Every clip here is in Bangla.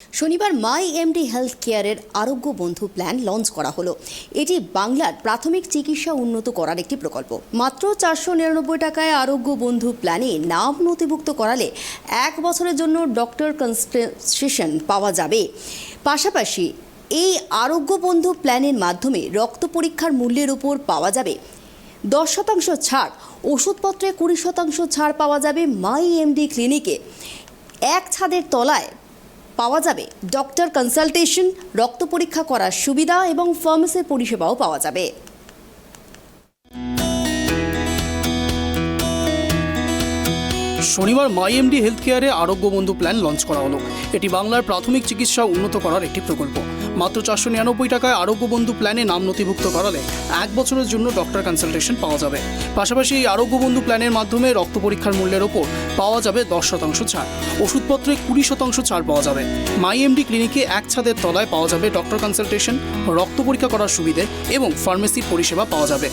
শনিবার মাই এমডি হেলথ কেয়ারের আরোগ্য বন্ধু প্ল্যান লঞ্চ করা হলো। এটি বাংলার প্রাথমিক চিকিৎসা উন্নত করার একটি প্রকল্প। মাত্র 499 টাকায় আরোগ্য বন্ধু প্ল্যানে নাম নথিভুক্ত করালে 1 বছরের জন্য ডক্টর কনসালটেশন পাওয়া যাবে। পাশাপাশি এই আরোগ্য বন্ধু প্ল্যানের মাধ্যমে রক্ত পরীক্ষার মূল্যের উপর পাওয়া যাবে 10% ছাড়। ওষুধপত্রে 20% ছাড় পাওয়া যাবে মাই এমডি ক্লিনিকে। এক ছাদের তলায় পাওয়া যাবে ডক্টর কনসালটেশন, রক্ত পরীক্ষা করার সুবিধা এবং ফার্মেসি পরিষেবাও পাওয়া যাবে। শনিবার মাই এমডি হেলথ কেয়ারে আরোগ্য বন্ধু প্ল্যান লঞ্চ করা হলো। এটি বাংলার প্রাথমিক চিকিৎসা উন্নত করার একটি প্রকল্প। মাত্র 499 টাকায় আরোগ্য বন্ধু প্ল্যানে নাম নথিভুক্ত করালে 1 বছরের জন্য ডক্টর কনসালটেশন পাওয়া যাবে। পাশাপাশি এই আরোগ্য বন্ধু প্ল্যানের মাধ্যমে রক্ত পরীক্ষার মূল্যের ওপর পাওয়া যাবে 10% ছাড়। ওষুধপত্রে 20% ছাড় পাওয়া যাবে। মাই এমডি ক্লিনিকে এক ছাদের তলায় পাওয়া যাবে ডক্টর কনসালটেশন, রক্ত পরীক্ষা করার সুবিধে এবং ফার্মেসি পরিষেবা পাওয়া যাবে।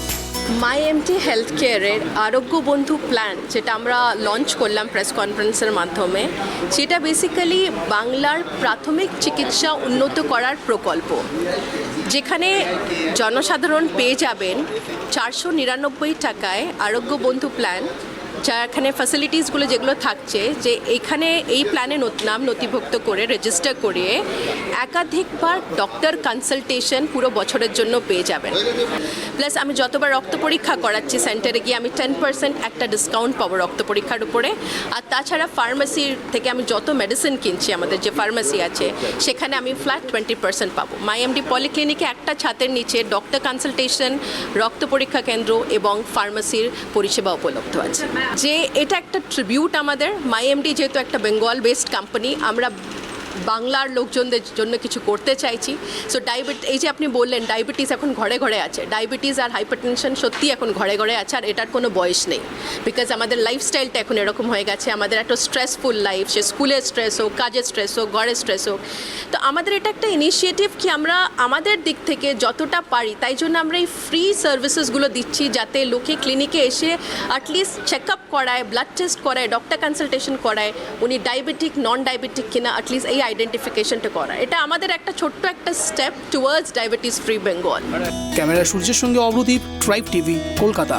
মাই এমডি হেলথ কেয়ারের আরোগ্য বন্ধু প্ল্যান, যেটা আমরা লঞ্চ করলাম প্রেস কনফারেন্সের মাধ্যমে, সেটা বেসিক্যালি বাংলার প্রাথমিক চিকিৎসা উন্নত করার প্রকল্প, যেখানে জনসাধারণ পেয়ে যাবেন 499 টাকায় আরোগ্য বন্ধু প্ল্যান, যাখানে ফ্যাসিলিটিসগুলো যেগুলো থাকছে, যে এখানে এই প্ল্যানে নাম নথিভুক্ত করে রেজিস্টার করিয়ে একাধিকবার ডক্টর কনসালটেশন পুরো বছরের জন্য পেয়ে যাবেন। প্লাস আমি যতবার রক্ত পরীক্ষা করাচ্ছি সেন্টারে গিয়ে আমি 10% একটা ডিসকাউন্ট পাবো রক্ত পরীক্ষার উপরে। আর তাছাড়া ফার্মেসির থেকে আমি যত মেডিসিন কিনছি, আমাদের যে ফার্মেসি আছে, সেখানে আমি ফ্ল্যাট 20% পাবো। মাই এমডি পলিক্লিনিকে একটা ছাদের নিচে ডক্টর কনসালটেশন, রক্ত পরীক্ষা কেন্দ্র এবং ফার্মেসির পরিষেবা উপলব্ধ আছে। যে এটা একটা ট্রিবিউট আমাদের। মাই এমডি যেহেতু একটা বেঙ্গল বেসড কোম্পানি, আমরা বাংলার লোকজনদের জন্য কিছু করতে চাইছি। সো এই যে আপনি বললেন ডায়াবেটিস এখন ঘরে ঘরে আছে, ডায়াবেটিস আর হাইপারটেনশন সত্যি এখন ঘরে ঘরে আছে, আর এটার কোনো বয়স নেই। বিকজ আমাদের লাইফস্টাইলটা এখন এরকম হয়ে গেছে, আমাদের একটা স্ট্রেসফুল লাইফ, সে স্কুলের স্ট্রেস হোক, কাজের স্ট্রেস হোক, ঘরের স্ট্রেস হোক। তো আমাদের এটা একটা ইনিশিয়েটিভ কি আমরা আমাদের দিক থেকে যতটা পারি, তাই জন্য আমরা এই ফ্রি সার্ভিসেসগুলো দিচ্ছি, যাতে লোকে ক্লিনিকে এসে অ্যাটলিস্ট চেক আপ করায়, ব্লাড টেস্ট করায়, ডক্টর কনসালটেশন করায়, উনি ডায়াবেটিক নন ডায়াবেটিক কিনা অ্যাটলিস্ট এই আইডেন্টিফিকেশনটা করা। এটা আমাদের একটা ছোট্ট একটা step towards diabetes free Bengal. Camera সূর্যের সঙ্গে অবরদীপ, ট্রাইব টিভি, কলকাতা।